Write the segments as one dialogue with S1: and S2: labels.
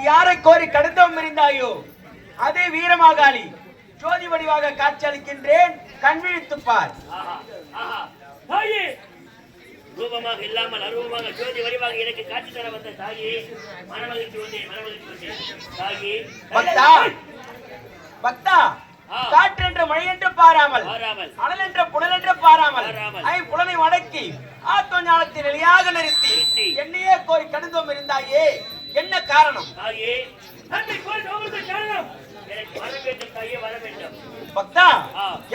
S1: யாரை கோரி கடிதம் இருந்தாயோ அதே வீரமாகாளி ஜோதி வடிவாக காட்சி அளிக்கின்றேன், கண்விழித்துப் பார்.
S2: ரூபமாக இல்லாமல் அருவமாக ஜோதி வடிவாக எனக்கு காட்சி தர வந்த தாயே, மனமகிழ்ச்சி வந்தேன் தாயே.
S1: பக்தா பக்தா, காற்றென்ற மழை என்று பாராமல், அனல் என்ற புனல் என்று பாராமல், ஐம்புலனை மடக்கி ஆத்ம ஞானத்தை நிலையாக நிறுத்தி என்னையே கோரி கடிதம் இருந்தாயே, என்ன காரணம்? பக்தா,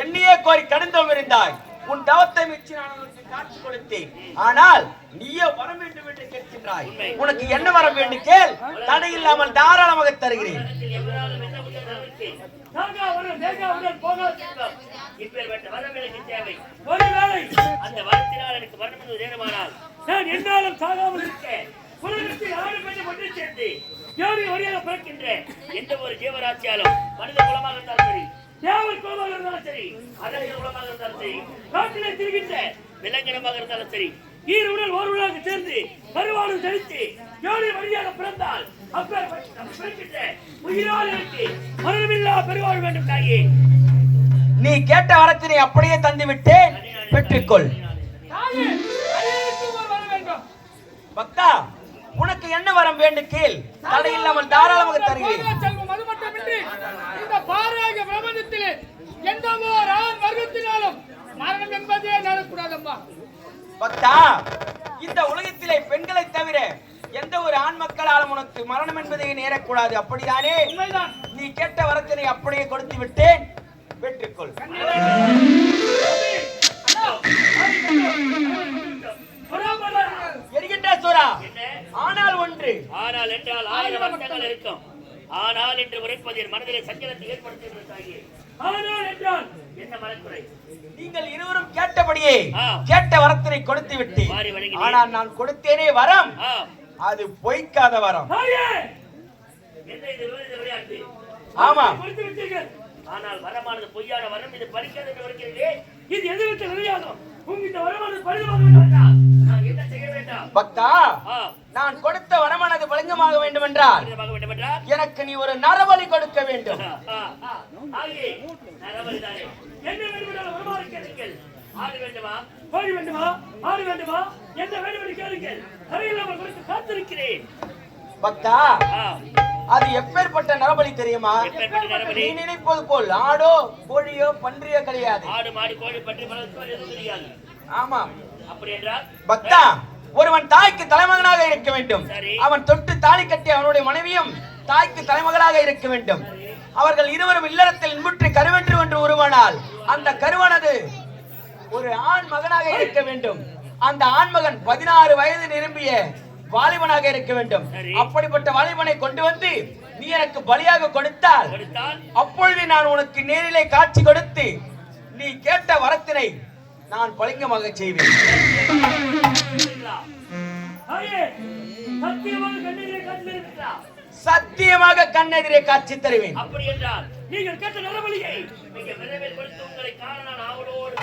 S1: என்னையே கோரி கடிதம் இருந்தாய், உன் தவத்தை மிச்சி நான் உனக்கு காட்சி கொடுத்தேன். ஆனால் நீயே வர வேண்டும் என்று கேட்கின்றாய். உனக்கு என்ன வர வேண்டும் கேள், தடை இல்லாமல் தாராளமாக தருகிறேன்.
S2: அந்த வரத்தினால் எனக்கு வரணும் என்று வேண்டுமானால் நான் என்னாலும் சாகாமல் இருக்கேன். உலகத்தில் ஆடு பெண்ணை ஒன்று சேர்ந்து ஜோதி வழியாக பிறக்கின்ற எந்த ஒரு ஜீவராட்சியாலும் மனித குலமாக இருந்தாலும் சரி, தேவர் குலமாக இருந்தாலும் சரி, அதற்கு குலமாக இருந்தாலும் சரி, காட்டிலே திரிகின்ற விலங்கினமாக இருந்தாலும் சரி, ஈருடல் ஓருடலாக சேர்ந்து கருவாடு செலுத்தி ஜோதி வழியாக பிறந்தால் உயிரால் எனக்கு மரணமில்லா பெருவாழ் வேண்டும் தாயே.
S1: நீ கேட்ட வரத்தினை அப்படியே தந்து விட்டேன், பெற்றுக்கொள். பக்தா, உனக்கு என்ன வரம் வேண்டும் கேள், தடை இல்லாமல் தாராளமாக தருகிறேன்.
S3: அது மட்டுமின்றி இந்த பாராக பிரபஞ்சத்திலே எந்த ஒரு ஆண் வர்க்கத்தினாலும் மரணம் என்பதே நடக்கூடாதம்மா.
S1: பக்தா, இந்த உலகத்திலே பெண்களை தவிர எந்த ஒரு ஆண் மக்களாலும் உனக்கு மரணம் என்பதை நேரக்கூடாது, அப்படித்தானே? நீ கேட்ட வரத்தினை அப்படியே கொடுத்து விட்டேன், பெற்றுக்கொள். எரிகின்ற சோரா, ஆனால் ஒன்று,
S2: ஆனால் என்றால் 1000 வருடங்கள் இருக்கும். ஆனால் என்று உரைப்பதில் மனதிலே சஞ்சலத்தை ஏற்படுத்துகிறது. ஆனால் என்றால் என்ன மனக்குறை?
S1: நீங்கள் இருவரும் கேட்டபடியே கேட்ட வரத்தினை கொடுத்து விட்டு, ஆனால் நான் கொடுத்தேனே வரம், அது பொய்க்காத வரம். ஆமா,
S2: ஆனால் வரமானது பொய்யான வரம், இது பலிக்காத என்று வருகிறதே, இது எதிர்த்து விளையாடும். உங்ககிட்ட வரமானது பலிதமாக வேண்டும், நான் என்ன செய்ய வேண்டும்?
S1: பக்தா, நான் கொடுத்த வரமானது பலிங்கமாக வேண்டும் என்றால் எனக்கு நீ ஒரு நரபலி கொடுக்க வேண்டும்.
S2: என்ன வேண்டும் வருமாறு கேளுங்கள். ஆடு வேண்டுமா, கோழி வேண்டுமா, ஆடு வேண்டுமா, என்ன வேண்டும் என்று கேளுங்கள். அறையில்லாமல் கொடுத்து காத்திருக்கிறேன்.
S1: பக்தா, அது எப்பேற்பட்ட நரபலி தெரியுமா? நீ நினைப்பது போல் ஆடோ கோழியோ பன்றியோ கிடையாது.
S2: ஆடு மாடு கோழி பன்றி எதுவும் தெரியாது.
S1: ஆமா,
S2: அப்படி என்றால்
S1: பக்தா, ஒருவன் தாய்க்கு தலைமகனாக இருக்க வேண்டும். அவன் தொட்டு தாலி கட்டி அவனுடைய மனைவியும் தாய்க்கு தலைமகனாக இருக்க வேண்டும். அவர்கள் இருவரும் இல்லறத்தில் இன்புற்று கருவென்று ஒன்று உருவானால் அந்த கருவானது ஒரு ஆண் மகனாக இருக்க வேண்டும். அந்த ஆண்மகன் 16 வயது நிரம்பிய வாலிபனாக இருக்க வேண்டும். அப்படிப்பட்ட வாலிபனை கொண்டு வந்து நீ எனக்கு பலியாக கொடுத்தால் அப்பொழுது நான் உனக்கு நேரிலே காட்சி கொடுத்து நீ கேட்ட வரத்தினை நான் பலிங்கமாக செய்வேன். சத்தியமாக கண்ணெதிரே காட்சி தருவேன்.
S2: அப்படி என்றால் நீங்கள் கேட்ட நரபலியை மிக விரைவில் கொடுத்து உங்களை காண நான் ஆவலோடு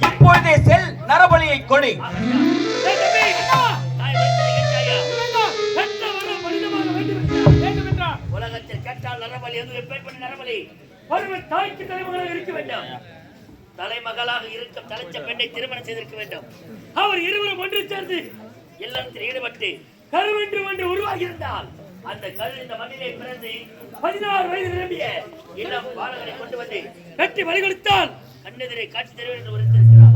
S1: இப்பொழுதே செல், நரபலியை கொடு.
S2: உலகத்தில் கேட்டால் நரபலி எது எப்பேற்பட்ட நரபலி? ஒருவன் தாய்க்கு தலைமகளாக இருக்க வேண்டும், தலைமகளாக இருக்க தலைச்ச பெண்ணை திருமணம் செய்திருக்க வேண்டும். அவர் இருவரும் ஒன்று சேர்ந்து இல்லத்தில் ஈடுபட்டு கருவென்று ஒன்று உருவாகி இருந்தால் அந்த கரு இந்த மண்ணிலே பிறந்து 16 வயது நிரம்பிய இளம் பாலகனை கொண்டு வந்து வெற்றி வழி கொடுத்தால் கண்ணெதிரை காட்சி தருவேன் என்று உரைத்திருக்கிறார்.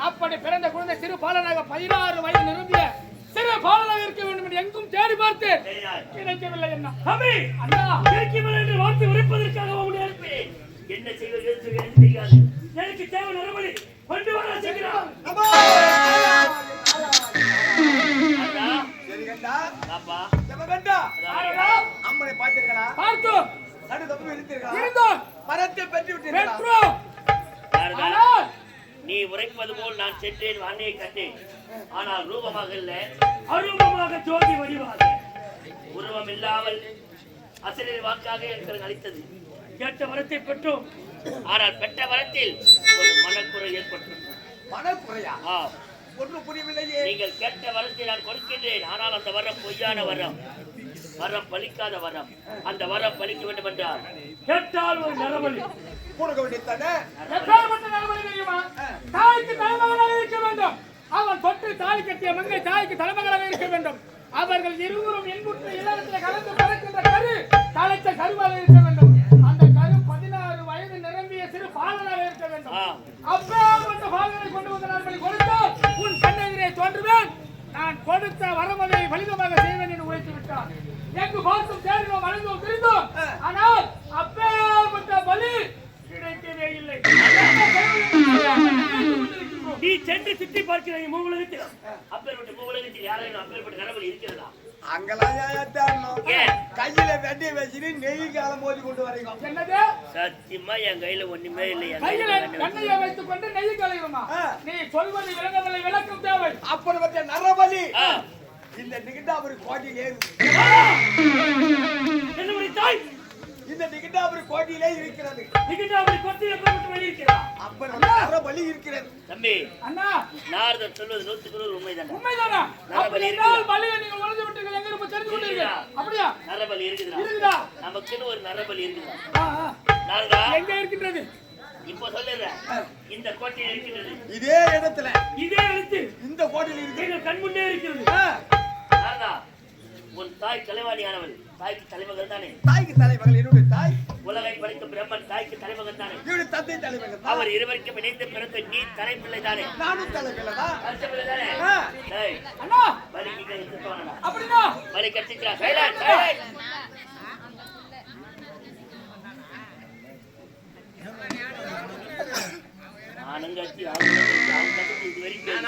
S3: அப்படி பிறந்த குழந்தை சிறு பாலனாக 16 வயது நிரம்பிய சிறு பாலனாக இருக்க வேண்டும் என்று எங்கும் தேடி பார்த்து கிடைக்கவில்லை. என்ன அண்ணா என்று வார்த்தை உரைப்பதற்காக என்ன செய்வது தெரியாது. எனக்கு தேவை நரபலி கொண்டு வர
S2: பாப்பா
S4: ஜமகண்டா
S3: ஆரடா.
S4: அம்மனை பார்த்திருக்கா?
S3: பார்த்தோம்.
S4: நடு தப்பு இருக்கா?
S3: இருந்தோம்.
S4: மரத்தை பெற்று விட்டீர்களா?
S3: பெற்றோம்.
S2: நாரதா,
S3: ஆனால்
S2: நீ உரைப்பது போல் நான் சென்றேன் வாணியை கண்டேன். ஆனால் ரூபமாக இல்ல, அரூபமாக ஜோதி வடிவாக உருவம் இல்லாமல் அசலில் வாக்காக எனக்கு அளித்தது. கேட்ட வரத்தை பெற்றோம். ஆனால் பெற்ற வரத்தில் ஒரு மனக்குறை ஏற்பட்டது.
S4: மனக்குறையா?
S2: ஆ,
S4: ஒன்றும் புரியவில்லையே.
S2: நீங்கள் கேட்ட வரத்தை நான் கொடுக்கின்றேன். ஆனால் அந்த வரம் பொய்யான வரம், வரம் பலிக்காத வரம். அந்த வரம் பலிக்க வேண்டும் என்றால் கேட்டால் ஒரு நரபலி
S4: கொடுக்க வேண்டியதானே?
S3: எப்பேற்பட்ட நரபலி தெரியுமா? தாய்க்கு தலைமகனாக இருக்க வேண்டும். அவன் தொட்டு தாலி கட்டிய மங்கை தாய்க்கு தலைமகனாக இருக்க வேண்டும். அவர்கள் இருவரும் என்புற்ற இல்லறத்தில் கலந்து பிறக்கின்ற கரு தலைத்த கருவாக இருக்க வேண்டும். அந்த கரு 16 வயது நிரம்பிய சிறு பாலனாக இருக்க வேண்டும். அப்பேற்பட்ட பாலனை கொண்டு வந்த நரபலி கொடுத்தால் உன் கண்ணெதிரே தோன்றுவேன். நான் கொடுத்த வரமதை வலிதமாக செய்வேன் என்று உரைத்து விட்டார். எங்கு பார்த்தும் தேடினோம், அழைந்தோம், திரிந்தோம். ஆனால் அப்பேற்பட்ட பலி கிடைக்கவே இல்லை.
S2: நீ சென்று சுற்றி பார்க்கிற மூவுலகத்தில் அப்பேற்பட்ட மூவுலகத்தில் யாரையும் அப்பேற்பட்ட நரபலி இருக்கிறதா?
S4: அங்கெல்லாம் ஏன் தேடணும்?
S2: ஏன்?
S4: கையில வெட்டி வச்சுட்டு நெய் காலம் மோதி கொண்டு வரீங்க.
S3: என்னது?
S2: சத்தியமா என் கையில ஒண்ணுமே இல்லை. என்
S3: கையில
S2: கையில
S3: கண்ணையை வைத்துக் கொண்டு நெய் கலையுமா? நீ சொல்வது விளங்கவில்லை, விளக்கம் தேவை.
S4: அப்படிப்பட்ட நரபலி
S2: ஆ,
S4: இந்த நிகிட்டாபுரி கோட்டையிலே இருக்கு.
S2: என்னுடைய தாய்
S4: இந்த நிகிட்டாபுரி கோட்டையிலே இருக்கிறது.
S2: நிகழ்ச்சி கொத்தி எப்பேற்பட்டு வெளியிருக்கிறார்.
S4: அப்படிப்பட்ட நரபலி இருக்கிறது.
S2: தம்பி,
S3: அண்ணா,
S2: நாரதர் சொல்வது 100% உண்மைதானே?
S3: உண்மைதானா? அப்படி என்றால் பலியை நீங்கள் உணர்ந்து விட்டீர்கள், எங்க இருப்ப தெரிந்து விட்டீர்கள். அப்படியா?
S2: நரபலி இருக்குதா?
S3: இருக்குதா?
S2: நமக்குன்னு ஒரு நரபலி இருக்குதா?
S3: ஆ, ஆ.
S2: நாரதா,
S3: எங்க இருக்கின்றது?
S2: இப்ப சொல்லுறேன். இந்த கோட்டையில் இருக்கின்றது.
S4: இதே இடத்துல
S2: இதே எழுத்து
S4: இந்த கோட்டையில் இருக்கு.
S2: எங்கள் கண் முன்னே இருக்கிறது.
S4: ஆ,
S2: நாரதா, உன் தாய் கலைவாணியானவள். தாய்க்கு தலைமகன் தானே?
S4: தாய்க்கு தலைமகள் என்னுடைய தாய்,
S2: உலகை படைத்த பிரம்மன் தாய்க்கு தலைமகன் தானே?
S4: என்னுடைய தந்தை தலைமகள் தான்.
S2: அவர் இருவருக்கும் இணைந்து பிறந்த நீ தலைப்பிள்ளை தானே?
S4: நானும் தலைமகள் தான்.
S2: கஷ்டப்பிள்ளை தானே?
S4: ஆ.
S2: டேய்,
S3: அண்ணா,
S2: வலி கிட்ட எடுத்துட்டு
S3: அப்படின்னா
S2: வலி கட்டிக்கிறா. Silent, silent. நானும் கட்டி அவங்க கட்டி இது வரைக்கும்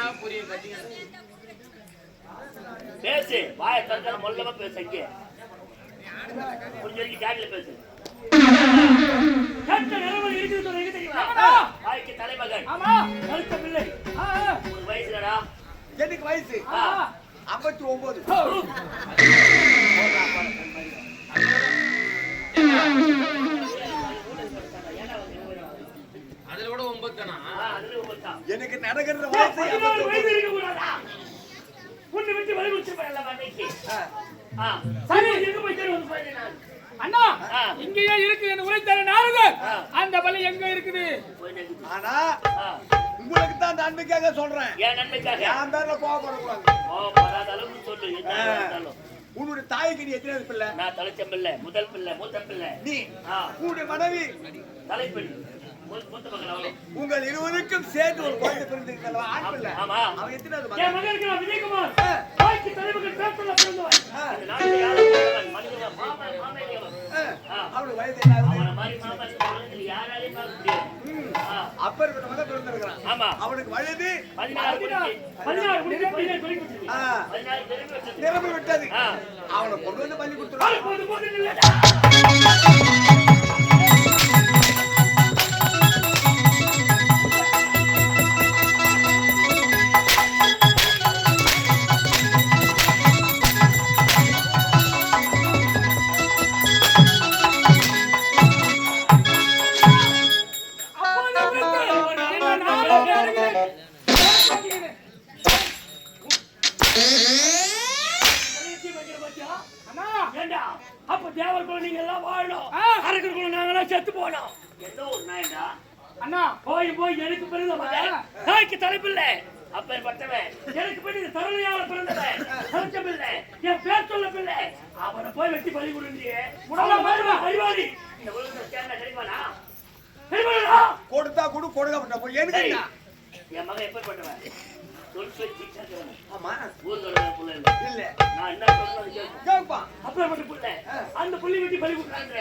S2: பேசு. வாய திறக்காத மொல்லமா பேசு. இங்கே கொஞ்ச வரைக்கும் ஜாடியில பேசு. கட்ட நிலவரம் இருக்குது சொல்றீங்க தெரியுமா? தாய்க்கு தலைமகன்.
S3: ஆமா.
S2: கருத்த பிள்ளை.
S3: ஆ, ஆ.
S2: ஒரு வயசுலடா.
S4: எனக்கு வயசு
S3: ஆ,
S4: 59.
S1: அதுல கூட 9 தானா?
S2: அதுல ஒவ்வொருத்தா.
S4: எனக்கு நடக்கிற வயசு
S2: 16 வயசு
S4: 59.
S2: இருக்க கூடாதா? உன்னை விட்டு வழி குடிச்சிருப்பேன் மண்ணைக்கு.
S4: ஆ.
S3: சரி.
S2: எங்க போய் தேடி வந்து பாருங்க நான்.
S3: அண்ணா,
S2: ஆ.
S3: இங்கேயே இருக்கு என் உரைத்தர நாரதர்.
S2: ஆ.
S3: அந்த பலி எங்க இருக்குது?
S2: போய் நிக்குது.
S4: ஆனா
S2: ஆ.
S4: உங்களுக்கு தான் நன்மைக்காக சொல்றேன்.
S2: என் நன்மைக்காக
S4: என் பேர்ல கோவப்படக்கூடாது.
S2: படாத அளவுக்கு சொல்லு. என்ன இருந்தாலும்
S4: உன்னுடைய தாய்க்கு நீ எத்தனை பிள்ளை?
S2: நான் தலைச்சம் பிள்ளை, முதல் பிள்ளை, மூத்த பிள்ளை.
S4: நீ
S2: ஆ.
S4: உன்னுடைய மனைவி
S2: தலைப்பெண், மூத்த மகன் அவளே.
S4: உங்கள் இருவருக்கும் சேர்த்து ஒரு குழந்தை பிறந்திருக்கா? ஆண் பிள்ளை.
S2: ஆமா.
S4: அவன் எத்தனாவது
S2: என்
S4: மகன்?
S2: மகன் இருக்கிறான் விஜயகுமார்.
S4: ஆ.
S2: தாய்க்கு தலைமகன் பேப்பர்ல பிறந்தவன். இந்த நாட்டில் யாரும் பிறந்தவன், மனிதவன், மாமன், மாமேனியவன்.
S4: ஆ. அவனுக்கு வயசு என்ன ஆகுது?
S2: அவனை மாதிரி மாமன் இந்த உலகத்தில் யாராலையும் பார்க்க முடியாது. ஆ.
S4: அப்பேற்பட்ட மகன் பிறந்திருக்கிறான்.
S2: ஆமா.
S4: அவனுக்கு வயது
S2: 16 முடிச்சு 16 முடிச்சு 17 சொல்லி கொடுத்துருக்கு.
S4: ஆ.
S2: 16 தெரிஞ்சு வச்சிருக்கு.
S4: நிரம்பி விட்டது.
S2: ஆ.
S4: அவனை கொண்டு வந்து பண்ணி கொடுத்துருவான்.
S2: போது போது இல்லடா.
S3: அண்ணா,
S2: ஏண்டா, அப்ப தேவர்கள் நீங்க எல்லாம் வாழணும்.
S3: ஆ.
S2: அரக்கர்கள் நாங்கெல்லாம் செத்து போனோம். எந்த ஒரு நாயண்டா?
S3: அண்ணா,
S2: போய் போய் எனக்கு பிறந்த மகன். தாய்க்கு தலைப்பில்லை. அப்பேற்பட்டவன் எனக்கு பிறகு தரணியால பிறந்தவன். தலைச்சமில்லை. என் பேர் சொல்ல பிள்ளை. அவனை போய் வெட்டி பலி கொடுந்தியே. அறிவாளி. இந்த உலகத்தில் சேர்ந்தா கிடைப்பானா? கிடைப்பானா?
S4: கொடுத்தா கொடு, கொடுக்கப்பட்ட போய் எனக்கு
S2: ஏய்,
S4: என்ன?
S2: என் மகன் எப்பேற்பட்டவன்? சொல் சொல்லி கேட்கிறவன்.
S4: ஆமா.
S2: ஊர்ல புள்ள இல்லை.
S4: இல்ல.
S2: நான் என்ன சொல்றது கேட்கும்.
S4: கேப்பா.
S2: அப்பேற்பட்ட புள்ள. அந்த புள்ளி வெட்டி பலி கொடுக்குறாங்க.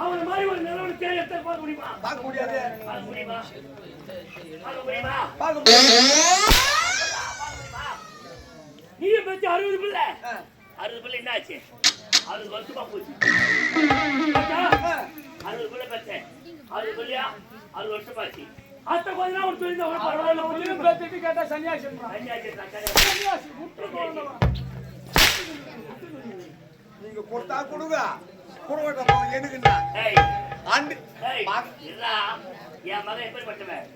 S2: அவனை மாதிரி ஒரு நிலவனை தேடி எடுத்து பார்க்க முடியுமா?
S4: பார்க்க முடியாது.
S2: பார்க்க முடியுமா? பார்க்க முடியுமா?
S4: பார்க்க முடியாது.
S2: நீயும் பேச்சு 60 பிள்ளை. 60 பிள்ளை என்ன ஆச்சு? 60 வருஷமா போச்சு. 60 பிள்ளை பார்த்தேன். 60 பிள்ளையா 60 வருஷம் ஆச்சு.
S3: அத்த கொஞ்ச ஒரு தொழில் தான் பரவாயில்ல கொஞ்சம் பேசிட்டு கேட்டா சன்னியாசின்றான். சன்னியாசி முட்டு போறவன்.
S4: நீங்க கொடுத்தா கொடுங்க கொடுக்கட்ட போங்க எதுக்குன்னா
S2: ஏய்
S4: ஆண்டு
S2: ஏய் இல்லா என் மகன் எப்படிப்பட்டவன்?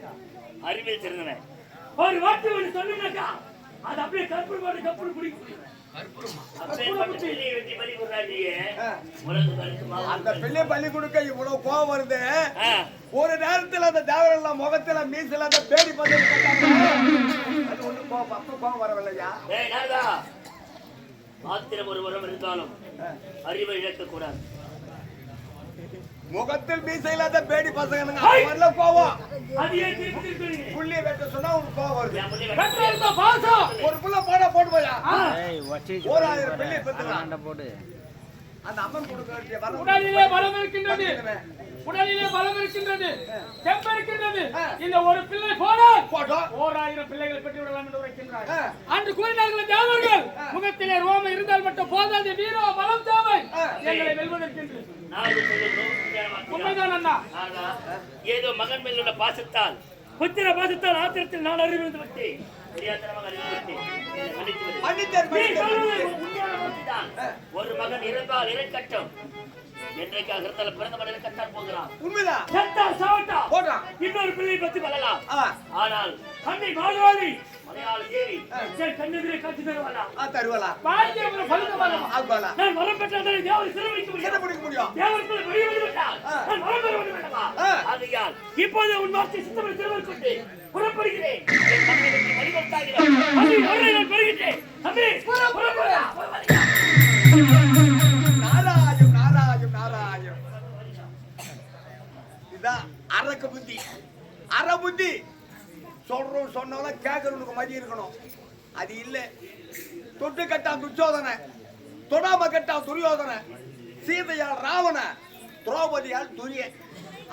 S2: அறிவில் சிறந்தவன்.
S3: ஒரு வார்த்தை ஒன்று சொல்லுனாக்கா அது அப்படியே கற்பூர் போட்டு கற்பூர் குடிக்கும்.
S2: அப்பேற்பட்ட பிள்ளையை வெட்டி பலி கொடுறாடியே. உலகம் கருத்துமா?
S4: அந்த பிள்ளை பள்ளி கொடுக்க இவ்வளவு கோவம் வருது. ஒரு நேரத்துல அந்த தேவரெல்லாம் முகத்துல மீசல அந்த பேடி பந்தல் அது ஒண்ணு கோவம் அப்ப கோவம் வரவில்லையா?
S2: ஏய் நாரதா, ஆத்திரம் ஒரு வரம் இருந்தாலும் அறிவை இழக்க கூடாது.
S4: முகத்தில் மீச இல்லாத பேடி பசங்க வரல கோவம்.
S3: அது ஏன் திருப்பி
S4: புள்ளிய வெட்ட சொன்னா உனக்கு கோவம் வருது.
S2: என் பிள்ளை
S3: கட்டறத பாசம்
S4: ஒரு புள்ள போடா போட்டு போயா.
S5: ஏய் வச்சி
S4: 1000 பிள்ளை பெத்துக்கலாம்.
S5: ஆண்ட போடு.
S4: அந்த அம்மன் கொடுக்க வேண்டிய வரம்
S3: உடலிலே பலம் இருக்கின்றது. உடலிலே பலம் இருக்கின்றது. செம்பு இருக்கின்றது. இந்த ஒரு பிள்ளை போனால்
S4: போட்டோம்.
S3: 1000 பிள்ளைகளை பெற்று விடலாம் என்று உரைக்கின்றார். அன்று கூறினார்கள் தேவர்கள் முகத்திலே ரோமம் இருந்தால் மட்டும் போதாது, வீரோ பலம் தேவை எங்களை வெல்வதற்கென்று.
S2: நாரதர் சொல்லும்
S3: உண்மைதான் அண்ணா.
S2: நாரதா, ஏதோ மகன் மேல் உள்ள பாசத்தால் புத்திர பாசத்தால் ஆத்திரத்தில் நான் அறிவிந்து விட்டேன். தெரியாதனமாக அறிவிந்து விட்டேன். என்னை மன்னித்து விடு.
S4: மன்னித்தேன்
S2: நீ
S4: மன்னித்தேன்.
S2: சொல்வது உண்மையான வார்த்தைதான். ஒரு மகன் இறந்தால் இறக்கட்டும். என்றைக்காக இருந்தாலும் பிறந்த மகன் இறக்கத்தான் போகிறான்.
S4: உண்மைதான்.
S2: செத்தா சாவட்டா
S4: போடுறான்.
S2: இன்னொரு பிள்ளை பத்தி வரலாம்.
S4: ஆ
S2: ஆனால் கண்ணை மாதவாளி மலையாள தேவி சரி கண்ணெதிரே காட்சி தருவாளா?
S4: தருவலா
S3: பாக்கியம் பலிதமாக
S4: ஆகுவாளா
S2: நான் வரம் பெற்றால் தேவர் சிறுவைக்க
S4: என்ன
S2: முடியும்.
S4: பிடிக்க முடியும்?
S2: தேவருக்குள்ள வெளியே விட்டால் நான் வரம் பெற வேண்டுமா? ஆகையால் இப்போது உன் வார்த்தை சித்தமன் திருவள் கொண்டு புறப்படுகிறேன். என் மகனை வெற்றி வழிபட்டாகிறேன். அதை ஒன்றை நான் பெறுகின்றேன். தம்பி புறப்படுடா.
S4: நாராயம் நாராயம் நாராயம். இதான் அரக்க புத்தி. அற புத்தி சொல்றோம் சொன்னவங்க கேட்கறவனுக்கு மதி இருக்கணும். அது இல்ல. தொட்டு கட்டான் துச்சோதனை, தொடாம கட்டான் துரியோதனை, சீதையால் ராவண, திரௌபதியால் துரியன்.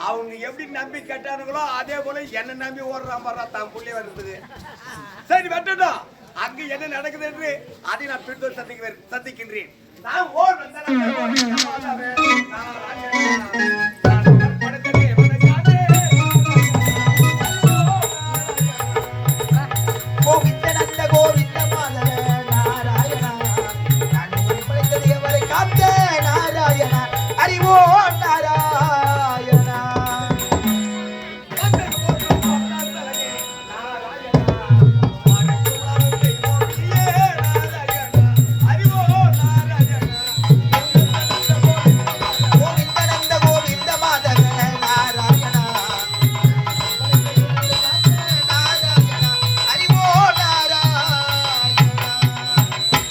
S4: அவங்க எப்படி நம்பி கேட்டானுங்களோ அதே போல என்ன நம்பி ஓடுறான் பாரு தான் புள்ளி வர்றதுக்கு. சரி வெட்டட்டும். அங்கு என்ன நடக்குது என்று அதை நான் பிரித்து சந்திக்கின்றேன். நான் ஓடுறேன்.